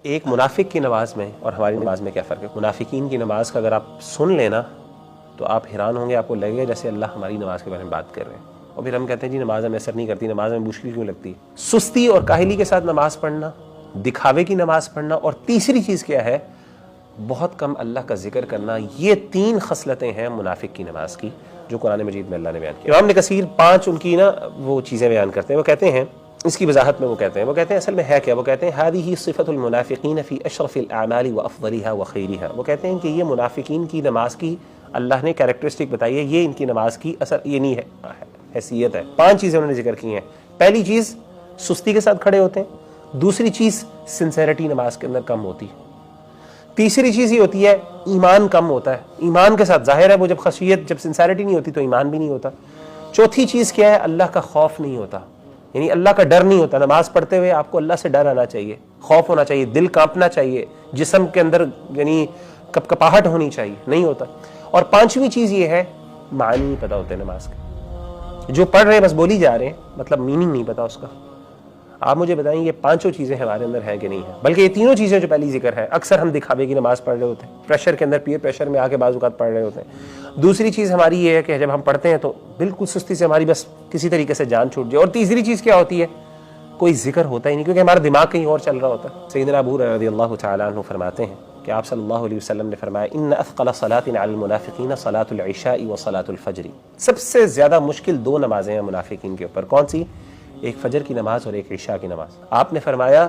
ایک منافق کی نماز میں اور ہماری نماز میں کیا فرق ہے؟ منافقین کی نماز کا اگر آپ سن لینا تو آپ حیران ہوں گے، آپ کو لگے گا جیسے اللہ ہماری نماز کے بارے میں بات کر رہے ہیں، اور پھر ہم کہتے ہیں جی نماز ہمیں اثر نہیں کرتی، نماز ہمیں مشکل کیوں لگتی ہے؟ سستی اور کاہلی کے ساتھ نماز پڑھنا، دکھاوے کی نماز پڑھنا، اور تیسری چیز کیا ہے؟ بہت کم اللہ کا ذکر کرنا۔ یہ تین خصلتیں ہیں منافق کی نماز کی جو قرآن مجید میں اللہ نے بیان کی۔ امام ابن کثیر 5 ان کی وہ چیزیں بیان کرتے ہیں۔ وہ کہتے ہیں اس کی وضاحت میں وہ کہتے ہیں اصل میں ہے کیا؟ وہ کہتے ہیں هذه صفۃ المنافقین فی اشرف الاعمال وافضلها وخیرها۔ وہ کہتے ہیں کہ یہ منافقین کی نماز کی اللہ نے کیریکٹرسٹک بتائی ہے، یہ ان کی نماز کی اثر یہ نہیں ہے، حیثیت ہے۔ 5 چیزیں انہوں نے ذکر کی ہیں۔ پہلی چیز سستی کے ساتھ کھڑے ہوتے ہیں، دوسری چیز سنسیریٹی نماز کے اندر کم ہوتی ہے، تیسری چیز یہ ہوتی ہے ایمان کم ہوتا ہے، ایمان کے ساتھ ظاہر ہے وہ جب خشیت جب سنسیریٹی نہیں ہوتی تو ایمان بھی نہیں ہوتا۔ چوتھی چیز کیا ہے؟ اللہ کا خوف نہیں ہوتا، یعنی اللہ کا ڈر نہیں ہوتا۔ نماز پڑھتے ہوئے آپ کو اللہ سے ڈر آنا چاہیے، خوف ہونا چاہیے، دل کانپنا چاہیے، جسم کے اندر یعنی کپکپاہٹ ہونی چاہیے، نہیں ہوتا۔ اور 5ویں چیز یہ ہے معنی نہیں پتہ ہوتے نماز کے، جو پڑھ رہے ہیں بس بولی جا رہے ہیں، مطلب میننگ نہیں پتہ اس کا۔ آپ مجھے بتائیں یہ 5 چیزیں ہمارے اندر ہیں کہ نہیں ہیں؟ بلکہ یہ تینوں چیزیں جو پہلی ذکر ہے، اکثر ہم دکھاوے کی نماز پڑھ رہے ہوتے ہیں، پریشر کے اندر پیئر پریشر میں آ کے بعض اوقات پڑھ رہے ہوتے ہیں۔ دوسری چیز ہماری یہ ہے کہ جب ہم پڑھتے ہیں تو بالکل سستی سے ہماری بس کسی طریقے سے جان چھوٹ جائے۔ اور تیسری چیز کیا ہوتی ہے؟ کوئی ذکر ہوتا ہی نہیں، کیونکہ ہمارا دماغ کہیں اور چل رہا ہوتا ہے۔ سیدنا ابو ہریرہ رضی اللہ تعالیٰ عنہ فرماتے ہیں کہ آپ صلی اللہ علیہ وسلم نے فرمایا ان اثقل صلاۃ علی المنافقین صلاۃ العشاء وصلاۃ الفجر۔ سب سے زیادہ مشکل 2 نمازیں ہیں منافقین کے اوپر، کون سی؟ ایک فجر کی نماز اور ایک عشاء کی نماز۔ آپ نے فرمایا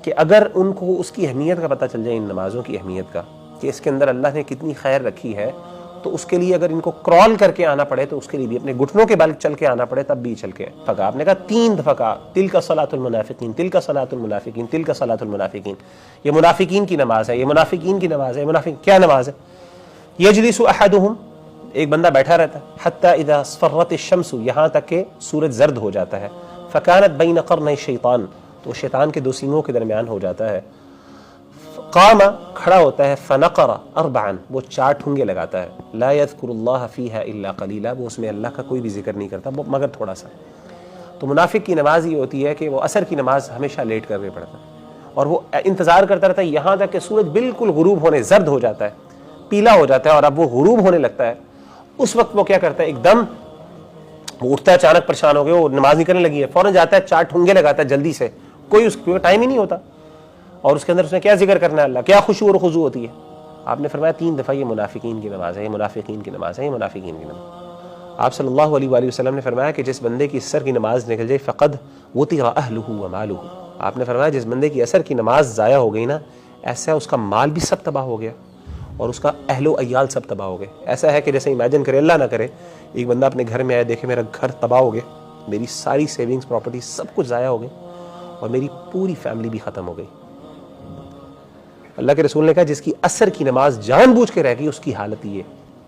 کہ اگر ان کو اس کی اہمیت کا پتہ چل جائے، ان نمازوں کی اہمیت کا، کہ اس کے اندر اللہ نے کتنی خیر رکھی ہے، تو اس کے لیے اگر ان کو کرال کر کے آنا پڑے تو اس کے لیے بھی اپنے گھٹنوں کے بل چل کے آنا پڑے تب بھی چل کے پکا۔ آپ نے کہا 3 دفعہ کہا تلک صلاۃ المنافقین، تلک صلاۃ المنافقین، تلک صلاۃ المنافقین۔ یہ منافقین کی نماز ہے، یہ منافقین کی نماز ہے۔ منافق کیا نماز ہے؟ یجلس احدہم، ایک بندہ بیٹھا رہتا ہے، حتی اذا اصفرت الشمس، یہاں تک کہ سورج زرد ہو جاتا ہے، فکانت بین قرنی الشیطان، تو شیطان کے 2 سینگوں کے درمیان ہو جاتا ہے، قام، کھڑا ہوتا ہے، فنقر 4، وہ 4 ٹھونگے لگاتا ہے، لا یذکر اللہ فیہا الا قلیلا، وہ اس میں اللہ کا کوئی بھی ذکر نہیں کرتا مگر تھوڑا سا۔ تو منافق کی نماز یہ ہوتی ہے کہ وہ عصر کی نماز ہمیشہ لیٹ کر کے پڑھتا ہے، اور وہ انتظار کرتا رہتا ہے یہاں تک کہ سورج بالکل غروب ہونے، زرد ہو جاتا ہے، پیلا ہو جاتا ہے، اور اب وہ غروب ہونے لگتا ہے۔ اس وقت وہ کیا کرتا ہے؟ ایک دم وہ اٹھتا ہے، اچانک پریشان ہو گیا، وہ نماز نہیں کرنے لگی ہے، فوراً جاتا ہے 4 ٹھونگے لگاتا ہے جلدی سے، کوئی اس کو ٹائم ہی نہیں ہوتا، اور اس کے اندر اس نے کیا ذکر کرنا ہے؟ اللہ، کیا خشوع اور خضوع ہوتی ہے۔ آپ نے فرمایا 3 دفعہ یہ منافقین کی نماز ہے، یہ منافقین کی نماز ہے، یہ منافقین کی نماز۔ آپ صلی اللہ علیہ وآلہ وسلم نے فرمایا کہ جس بندے کی عصر کی نماز نکل جائے فقد وطئ اہلہ ومالہ، آپ نے فرمایا جس بندے کی عصر کی نماز ضائع ہو گئی نا، ایسا ہے اس کا مال بھی سب تباہ ہو گیا اور اس کا اہل و عیال سب تباہ ہو گئے۔ ایسا ہے کہ جیسے امیجن کرے، اللہ نہ کرے، ایک بندہ اپنے گھر میں آئے، دیکھے میرا گھر تباہ ہو گیا، میری ساری سیونگز پراپرٹی سب کچھ ضائع ہو گئی اور میری پوری فیملی بھی ختم ہو گئی۔ اللہ کے رسول نے کہا جس کی عصر کی نماز جان بوجھ کے رہ گئی اس کی حالت یہ۔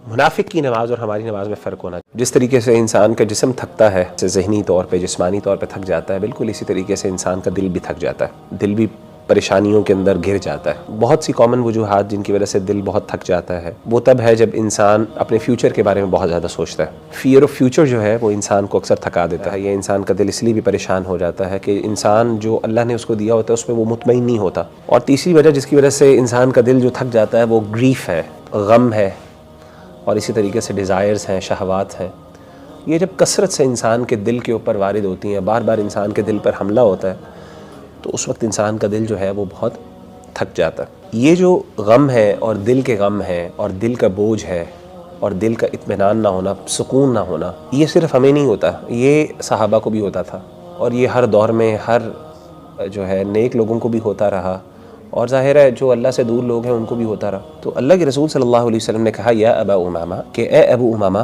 منافق کی نماز اور ہماری نماز میں فرق ہونا، جس طریقے سے انسان کا جسم تھکتا ہے، ذہنی طور پہ جسمانی طور پہ تھک جاتا ہے، بالکل اسی طریقے سے انسان کا دل بھی تھک جاتا ہے، دل بھی پریشانیوں کے اندر گر جاتا ہے۔ بہت سی کامن وجوہات جن کی وجہ سے دل بہت تھک جاتا ہے، وہ تب ہے جب انسان اپنے فیوچر کے بارے میں بہت زیادہ سوچتا ہے۔ فیئر آف فیوچر جو ہے وہ انسان کو اکثر تھکا دیتا ہے، یہ انسان کا دل اس لیے بھی پریشان ہو جاتا ہے کہ انسان جو اللہ نے اس کو دیا ہوتا ہے اس میں وہ مطمئن نہیں ہوتا۔ اور تیسری وجہ جس کی وجہ سے انسان کا دل جو تھک جاتا ہے وہ گریف ہے، غم ہے، اور اسی طریقے سے ڈیزائرز ہیں، شہوات ہیں۔ یہ جب کثرت سے انسان کے دل کے اوپر وارد ہوتی ہیں، بار بار انسان کے دل پر حملہ ہوتا ہے، تو اس وقت انسان کا دل جو ہے وہ بہت تھک جاتا ہے۔ یہ جو غم ہے اور دل کے غم ہے اور دل کا بوجھ ہے اور دل کا اطمینان نہ ہونا، سکون نہ ہونا، یہ صرف ہمیں نہیں ہوتا، یہ صحابہ کو بھی ہوتا تھا، اور یہ ہر دور میں ہر جو ہے نیک لوگوں کو بھی ہوتا رہا، اور ظاہر ہے جو اللہ سے دور لوگ ہیں ان کو بھی ہوتا رہا۔ تو اللہ کے رسول صلی اللہ علیہ وسلم نے کہا یا ابا امامہ، کہ اے ابو امامہ،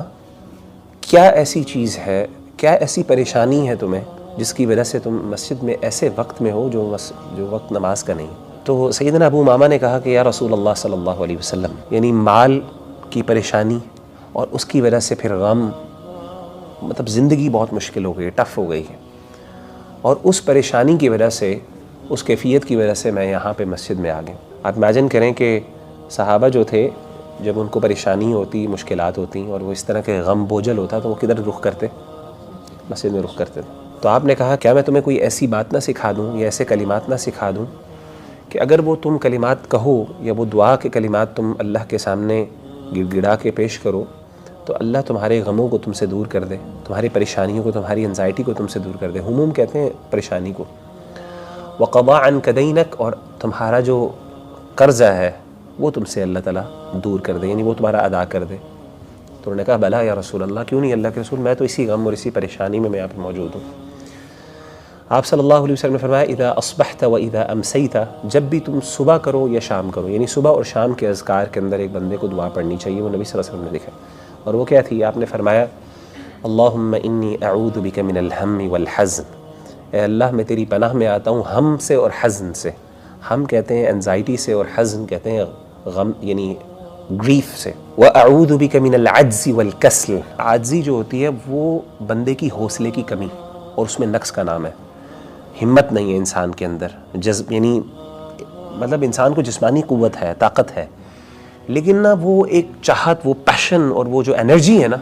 کیا ایسی چیز ہے، کیا ایسی پریشانی ہے تمہیں جس کی وجہ سے تم مسجد میں ایسے وقت میں ہو جو وقت نماز کا نہیں؟ تو سیدنا ابو امامہ نے کہا کہ یا رسول اللہ صلی اللہ علیہ وسلم، یعنی مال کی پریشانی اور اس کی وجہ سے پھر غم، مطلب زندگی بہت مشکل ہو گئی، ٹف ہو گئی ہے، اور اس پریشانی کی وجہ سے، اس کیفیت کی وجہ سے میں یہاں پہ مسجد میں آ گیا۔ آپ امیجن کریں کہ صحابہ جو تھے جب ان کو پریشانی ہوتی، مشکلات ہوتی اور وہ اس طرح کے غم بوجھل ہوتا تو وہ کدھر رخ کرتے؟ مسجد میں رخ کرتے تھے۔ تو آپ نے کہا کیا میں تمہیں کوئی ایسی بات نہ سکھا دوں یا ایسے کلمات نہ سکھا دوں کہ اگر وہ تم کلمات کہو یا وہ دعا کے کلمات تم اللہ کے سامنے گڑ گڑا کے پیش کرو تو اللہ تمہارے غموں کو تم سے دور کر دے، تمہاری پریشانیوں کو، تمہاری انزائٹی کو تم سے دور کر دے۔ ہموم کہتے ہیں پریشانی کو۔ وقضا عنک دینک، اور تمہارا جو قرضہ ہے وہ تم سے اللہ تعالیٰ دور کر دے، یعنی وہ تمہارا ادا کر دے۔ تو انہوں نے کہا بلا یا رسول اللہ، کیوں نہیں اللہ کے رسول، میں تو اسی غم اور اسی پریشانی میں یہاں پہ موجود ہوں۔ آپ صلی اللہ علیہ وسلم نے فرمایا اذا اصبحت و اذا امسیت، جب بھی تم صبح کرو یا شام کرو، یعنی صبح اور شام کے اذکار کے اندر ایک بندے کو دعا پڑھنی چاہیے، وہ نبی صلی اللہ علیہ وسلم نے لکھا۔ اور وہ کیا تھی؟ آپ نے فرمایا اللہم انی اعوذ بک من الہم والحزن، اے اللہ میں تیری پناہ میں آتا ہوں ہم سے اور حزن سے۔ ہم کہتے ہیں انزائٹی سے، اور حزن کہتے ہیں غم یعنی گریف سے۔ وَأَعُوذُ بِكَ مِنَ الْعَجْزِ وَالْكَسْلِ، عاجزی جو ہوتی ہے وہ بندے کی حوصلے کی کمی، اور اس میں نقص کا نام ہے۔ ہمت نہیں ہے انسان کے اندر، جذب یعنی مطلب انسان کو جسمانی قوت ہے، طاقت ہے، لیکن نا وہ ایک چاہت، وہ پیشن اور وہ جو انرجی ہے نا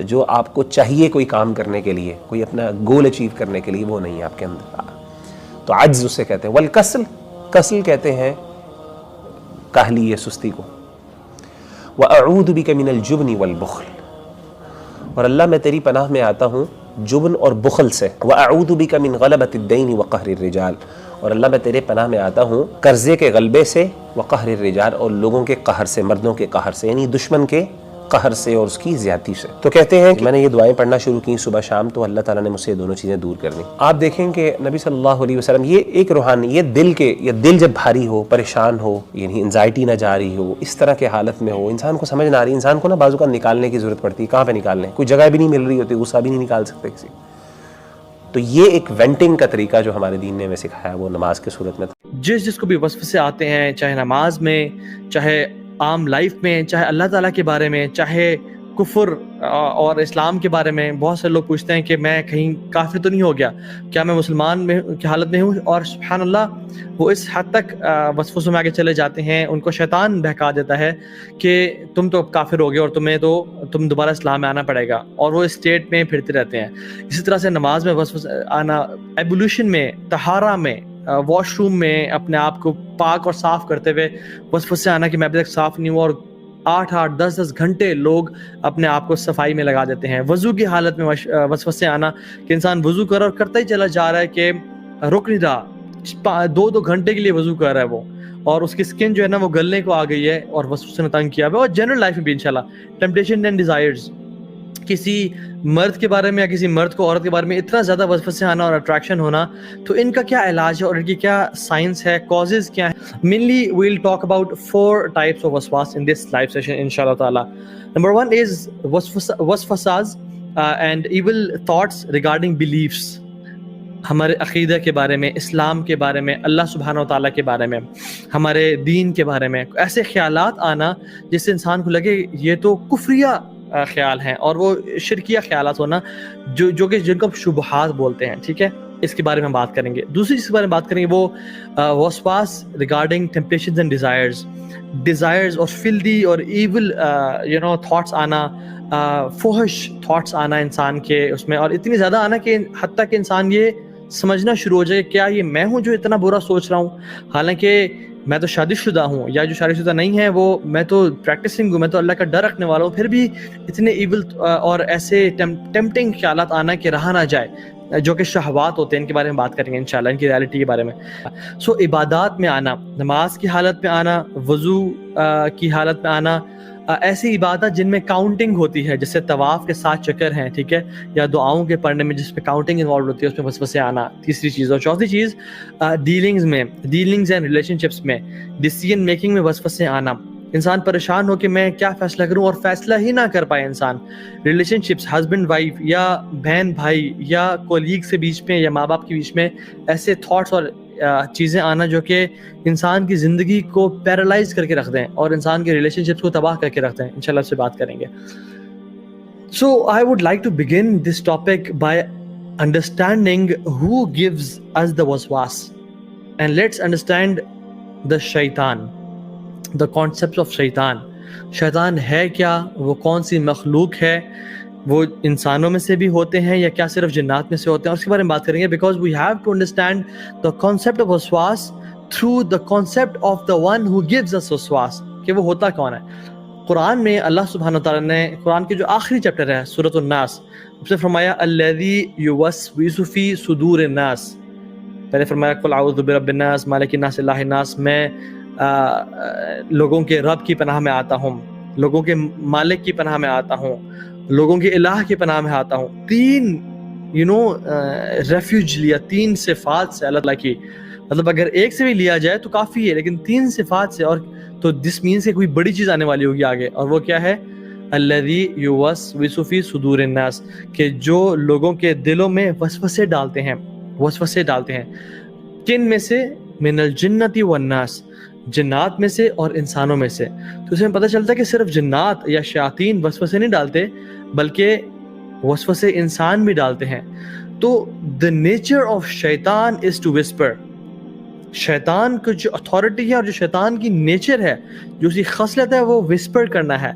جو آپ کو چاہیے کوئی کام کرنے کے لیے، کوئی اپنا گول اچیو کرنے کے لیے، وہ نہیں ہے آپ کے اندر۔ تو عجز اسے کہتے ہیں۔ والکسل، کسل کہتے ہیں کاہلی یا سستی کو۔ وَأَعُوذُ بِكَ مِنَ الْجُبْنِ وَالْبُخْلِ، اور اللہ میں تیری پناہ میں آتا ہوں جبن اور بخل سے۔ وَأَعُوذُ بِكَ مِنْ غَلَبَةِ الدَّيْنِ وَقَهْرِ الرِّجَالِ، اور اللہ میں تیرے پناہ میں آتا ہوں قرضے کے غلبے سے، وقہر الرجال، اور لوگوں کے قہر سے، مردوں کے قہر سے، یعنی دشمن کے قہر سے اور اس کی زیادتی سے۔ تو کہتے ہیں کہ میں نے یہ دعائیں پڑھنا شروع کی صبح شام، تو اللہ تعالیٰ نے مجھ سے یہ دونوں چیزیں دور کر دیں۔ آپ دیکھیں کہ نبی صلی اللہ علیہ وسلم یہ ایک روحانی، یہ دل جب بھاری ہو، پریشان ہو، یعنی انزائٹی نہ جا رہی ہو، اس طرح کے حالت میں ہو، انسان کو سمجھ نہ آ رہی، انسان کو نا بازو کا نکالنے کی ضرورت پڑتی ہے۔ کہاں پہ نکالنے؟ کوئی جگہ بھی نہیں مل رہی ہوتی، غصہ بھی نہیں نکال سکتے کسی۔ تو یہ ایک وینٹنگ کا طریقہ جو ہمارے دین نے ہمیں سکھایا وہ نماز کے صورت میں تھا۔ جس کو بھی وسوسے آتے ہیں، چاہے نماز میں، چاہے عام لائف میں، چاہے اللہ تعالیٰ کے بارے میں، چاہے کفر اور اسلام کے بارے میں، بہت سے لوگ پوچھتے ہیں کہ میں کہیں کافر تو نہیں ہو گیا، کیا میں مسلمان میں کی حالت میں ہوں؟ اور سبحان اللہ وہ اس حد تک وسوسوں میں آگے چلے جاتے ہیں، ان کو شیطان بہکا دیتا ہے کہ تم تو کافر ہو گئے اور تم دوبارہ اسلام میں آنا پڑے گا، اور وہ اسٹیٹ میں پھرتے رہتے ہیں۔ اسی طرح سے نماز میں وسوسے آنا، ایبولیوشن میں، طہارہ میں، واش روم میں اپنے آپ کو پاک اور صاف کرتے ہوئے وسوسے آنا کہ میں ابھی تک صاف نہیں ہوں، اور 8 10 گھنٹے لوگ اپنے آپ کو صفائی میں لگا دیتے ہیں۔ وضو کی حالت میں وسوسے آنا کہ انسان وضو کر اور کرتا ہی چلا جا رہا ہے کہ رک نہیں رہا، 2 گھنٹے کے لیے وضو کر رہا ہے وہ، اور اس کی سکن جو ہے نا وہ گلنے کو آ گئی ہے اور وسوسے نے تنگ کیا ہوا ہے۔ اور جنرل لائف میں بھی انشاءاللہ ٹیمپٹیشن اینڈ ڈیزائرز، کسی مرد کے بارے میں یا کسی مرد کو عورت کے بارے میں اتنا زیادہ وسوسے آنا اور اٹریکشن ہونا، تو ان کا کیا علاج ہے اور ان کی کیا سائنس ہے، کازز کیا ہیں؟ Mainly we will talk about 4 types of waswas in this live session inshallah ta'ala. Number 1 is waswasas and evil thoughts regarding beliefs، ہمارے عقیدہ کے بارے میں، اسلام کے بارے میں، اللہ سبحانہ و تعالیٰ کے بارے میں، ہمارے دین کے بارے میں ایسے خیالات آنا جس سے انسان کو لگے یہ تو کفریہ خیال ہیں، اور وہ شرکیہ خیالات ہونا جو کہ جن کو شبہات بولتے ہیں، ٹھیک ہے؟ اس کے بارے میں ہم بات کریں گے۔ دوسری چیز کے بارے میں بات کریں گے وہ وسواس ریگارڈنگ ٹیمپٹیشنز اینڈ ڈیزائرز اور فلدی اور ایول تھاٹس آنا، فحش تھاٹس آنا انسان کے اس میں، اور اتنی زیادہ آنا کہ حتیٰ کہ انسان یہ سمجھنا شروع ہو جائے کیا یہ میں ہوں جو اتنا برا سوچ رہا ہوں، حالانکہ میں تو شادی شدہ ہوں، یا جو شادی شدہ نہیں ہے وہ میں تو پریکٹسنگ ہوں، میں تو اللہ کا ڈر رکھنے والا ہوں، پھر بھی اتنے ایول اور ایسے ٹیمپٹنگ خیالات آنا کہ رہا نہ جائے، جو کہ شہوات ہوتے ہیں، ان کے بارے میں بات کریں گے انشاءاللہ، ان کی ریالٹی کے بارے میں۔ سو عبادات میں آنا، نماز کی حالت میں آنا، وضو کی حالت میں آنا، ایسی عبادت جن میں کاؤنٹنگ ہوتی ہے، جیسے طواف کے 7 چکر ہیں، ٹھیک ہے، یا دعاؤں کے پڑھنے میں جس پہ کاؤنٹنگ انوالو ہوتی ہے اس میں وسوسے آنا، تیسری چیز۔ اور چوتھی چیز ڈیلنگز اینڈ ریلیشن شپس میں، ڈیسیژن میکنگ میں وسوسے آنا، انسان پریشان ہو کہ میں کیا فیصلہ کروں اور فیصلہ ہی نہ کر پائے انسان۔ ریلیشن شپس، ہسبینڈ وائف یا بہن بھائی یا کولیگ سے بیچ میں یا ماں باپ کے بیچ میں ایسے تھاٹس اور چیزیں آنا جو کہ انسان کی زندگی کو پیرالائز کر کے رکھ دیں اور انسان کے ریلیشن شپس کو تباہ کر کے رکھ دیں، انشاءاللہ اس سے بات کریں گے۔ So I would like to begin this topic by understanding who gives us the waswas, and let's understand the shaitan, the concepts of shaitan. شیطان ہے کیا، وہ کون سی مخلوق ہے، وہ انسانوں میں سے بھی ہوتے ہیں یا کیا صرف جنات میں سے ہوتے ہیں، اور اس کے بارے میں بات کریں گے، because we have to understand the concept of وسواس through the concept of the one who gives us waswas, کہ وہ ہوتا کون ہے. قرآن میں اللہ سبحانہ وتعالیٰ نے قرآن کے جو آخری چیپٹر ہے سورۃ الناس اس میں فرمایا الذی یوسوس فی صدور الناس. پہلے فرمایا قل اعوذ برب الناس مالک الناس الہ الناس، میں لوگوں کے رب کی پناہ میں آتا ہوں، لوگوں کے مالک کی پناہ میں آتا ہوں، لوگوں کے الہ کی پناہ میں آتا ہوں. 3 ریفیوج لیا، 3 صفات سے اللہ تعالیٰ کی. مطلب اگر ایک سے بھی لیا جائے تو کافی ہے، لیکن 3 صفات سے، اور تو دس مینس کہ کوئی بڑی چیز آنے والی ہوگی آگے. اور وہ کیا ہے؟ الذی یوسوس فی صدور الناس، کہ جو لوگوں کے دلوں میں وسوسے ڈالتے ہیں. وسوسے ڈالتے ہیں کن میں سے؟ من الجنۃ والناس، جنات میں سے اور انسانوں میں سے. تو اس میں پتہ چلتا ہے کہ صرف جنات یا شیاطین وسوسے نہیں ڈالتے، بلکہ وسوسے انسان بھی ڈالتے ہیں. تو the nature of شیطان is to whisper. شیطان کو جو اتھارٹی ہے اور جو شیطان کی نیچر ہے، جو اس کی خصلت ہے، وہ وسپر کرنا ہے،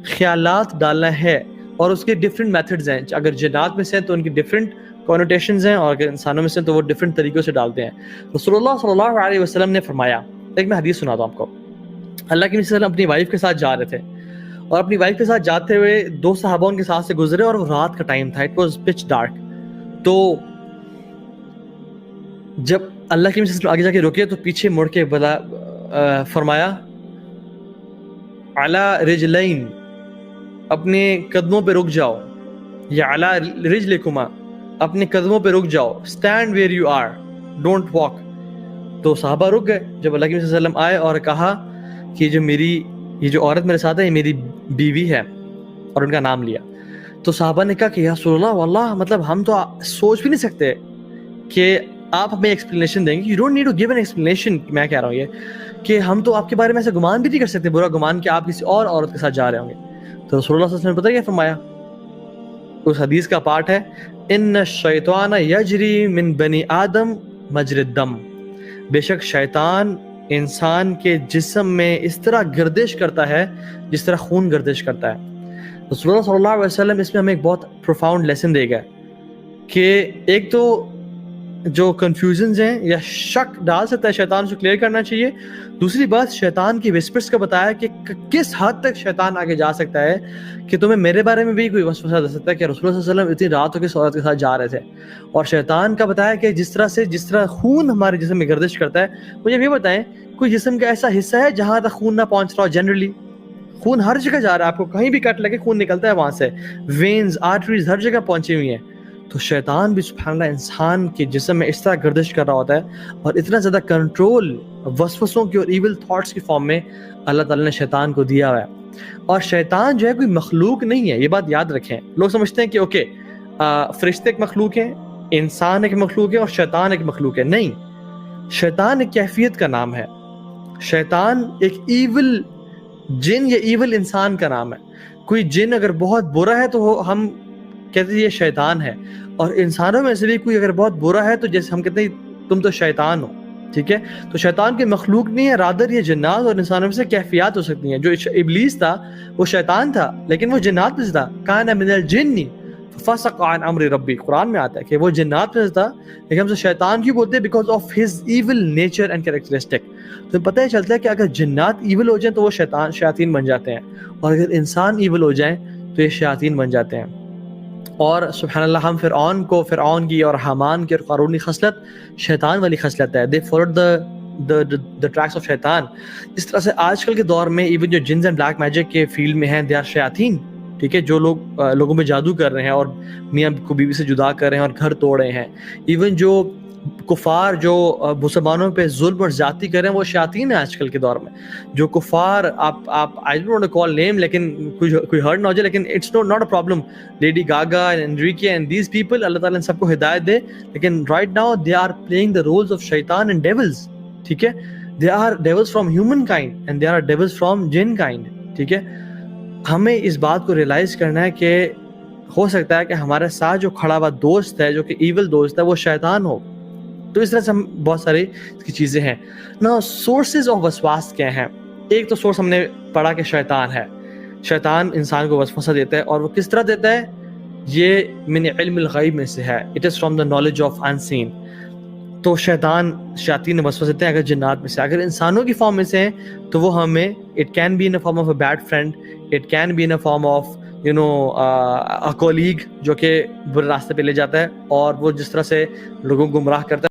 خیالات ڈالنا ہے. اور اس کے ڈفرینٹ میتھڈز ہیں. اگر جنات میں سے ہیں تو ان کی ڈفرینٹ کونوٹیشنز ہیں، اور اگر انسانوں میں سے ہیں تو وہ ڈفرینٹ طریقوں سے ڈالتے ہیں. رسول اللہ صلی اللہ علیہ وسلم نے فرمایا، ایک میں حدیث سناتا ہوں آپ کو. اللہ کے نبی صلی اللہ علیہ وسلم اپنی وائف کے ساتھ جا رہے تھے، اور اپنی وائف کے ساتھ جاتے ہوئے 2 صحابہ ان کے ساتھ سے گزرے، اور وہ رات کا ٹائم تھا. It was pitch dark. تو جب اللہ کے نبی آگے جا کے رکے تو پیچھے مڑ کے فرمایا علی رجلین، اپنے قدموں پہ رک جاؤ، یا علی رجلکما، اپنے قدموں پہ رک جاؤ. Stand where you are, don't walk. تو صحابہ رک گئے. جب اللہ کے نبی صلی اللہ علیہ وسلم آئے اور کہا کہ یہ جو عورت میرے ساتھ ہے یہ میری بیوی ہے، اور ان کا نام لیا، تو صحابہ نے کہا کہ یا رسول اللہ واللہ، مطلب ہم تو سوچ بھی نہیں سکتے کہ آپ ہمیں ایکسپلینیشن دیں گے. You don't need to give an explanation. میں کہہ رہا ہوں یہ کہ ہم تو آپ کے بارے میں ایسا گمان بھی نہیں کر سکتے، برا گمان کہ آپ کسی اور عورت کے ساتھ جا رہے ہوں گے. تو رسول اللہ صلی اللہ علیہ وسلم نے پتہ کیا فرمایا؟ اس حدیث کا پارٹ ہے ان الشیطان یجری من بنی آدم مجری الدم. بے شک شیطان انسان کے جسم میں اس طرح گردش کرتا ہے جس طرح خون گردش کرتا ہے. رسول اللہ صلی اللہ علیہ وسلم اس میں ہمیں ایک بہت پروفاؤنڈ لیسن دے گا کہ ایک تو جو کنفیوژنز ہیں یا شک ڈال سکتا ہے شیطان، اس کو کلیئر کرنا چاہیے. دوسری بات شیطان کی وسپرز کا بتایا کہ کس حد تک شیطان آگے جا سکتا ہے کہ تمہیں میرے بارے میں بھی کوئی وسوسہ دے سکتا ہے کہ رسول اللہ صلی اللہ علیہ وسلم اتنی رات ہو کے عورت کے ساتھ جا رہے تھے. اور شیطان کا بتایا کہ جس طرح خون ہمارے جسم میں گردش کرتا ہے. مجھے یہ بتائیں کوئی جسم کا ایسا حصہ ہے جہاں تک خون نہ پہنچ رہا ہو؟ جنرلی خون ہر جگہ جا رہا ہے، آپ کو کہیں بھی کٹ لگے خون نکلتا ہے وہاں سے. وینز، آرٹریز ہر جگہ پہنچی ہوئی ہیں. تو شیطان بھی سبحان اللہ انسان کے جسم میں اس طرح گردش کر رہا ہوتا ہے، اور اتنا زیادہ کنٹرول وسوسوں کی اور ایول تھاٹس کی فارم میں اللہ تعالیٰ نے شیطان کو دیا ہوا ہے. اور شیطان جو ہے کوئی مخلوق نہیں ہے، یہ بات یاد رکھیں. لوگ سمجھتے ہیں کہ اوکے فرشتے ایک مخلوق ہیں، انسان ایک مخلوق ہے، اور شیطان ایک مخلوق ہے. نہیں، شیطان ایک کیفیت کا نام ہے. شیطان ایک ایول جن یا ایول انسان کا نام ہے. کوئی جن اگر بہت برا ہے تو ہم کہتے ہیں یہ شیطان ہے، اور انسانوں میں سے بھی کوئی اگر بہت برا ہے تو جیسے ہم کہتے ہیں تم تو شیطان ہو. ٹھیک ہے، تو شیطان کے مخلوق نہیں ہے، رادر یہ جنات اور انسانوں میں سے کیفیات ہو سکتی ہیں. جو ابلیس تھا وہ شیطان تھا، لیکن وہ جنات میں سے تھا. کان من الجن ففسق عن امر ربی، قرآن میں آتا ہے کہ وہ جنات میں سے تھا، لیکن ہم سے شیطان کیوں بولتے ہیں؟ Because of his evil nature and characteristic. تو پتہ ہی چلتا ہے کہ اگر جنات ایول ہو جائیں تو وہ شیاطین بن جاتے ہیں، اور اگر انسان ایول ہو جائیں تو یہ شیاطین بن جاتے ہیں. اور سبحان اللہ ہم فرعون کی اور حامان کی اور قارون کی خصلت شیطان والی خصلت ہے. دے فالوڈ the tracks of شیطان. اس طرح سے آج کل کے دور میں ایون جو جنز اینڈ بلیک میجک کے فیلڈ میں ہیں، دے آر شیاطین. ٹھیک ہے، جو لوگ لوگوں پہ جادو کر رہے ہیں اور میاں کو بیوی سے جدا کر رہے ہیں اور گھر توڑ رہے ہیں. ایون جو کفار جو مسلمانوں پہ ظلم اور زیادتی کر رہے ہیں وہ شیاطین ہیں آج کل کے دور میں. جو کفار آپ I don't want to call name, لیکن کوئی ہرٹ نہ ہو جائے، لیکن it's not a problem. Lady Gaga and Enrique and these people, اللہ تعالیٰ ان سب کو ہدایت دے، لیکن right now they are playing the roles of شیطان اینڈ ڈیولز. ٹھیک ہے، they are devils from human kind and they are devils from جن کائنڈ. ٹھیک ہے، ہمیں اس بات کو ریئلائز کرنا ہے کہ ہو سکتا ہے کہ ہمارے ساتھ جو کھڑا ہوا دوست ہے، جو کہ ایول دوست ہے، وہ شیطان ہو. تو اس طرح سے ہم بہت ساری اس کی چیزیں ہیں. نا سورسز آف وسواس کیا ہیں؟ ایک تو سورس ہم نے پڑھا کہ شیطان ہے. شیطان انسان کو وسوسہ دیتا ہے، اور وہ کس طرح دیتا ہے؟ یہ من علم الغیب میں سے ہے. It is from the knowledge of unseen. تو شیاطین وسوسے دیتے ہیں اگر جنات میں سے. اگر انسانوں کی فارم میں سے ہیں تو وہ ہمیں it can be in a form of a bad friend, it can be in a form of a colleague جو کہ برے راستے پہ لے جاتا ہے, اور وہ جس طرح سے لوگوں کو گمراہ کرتا ہے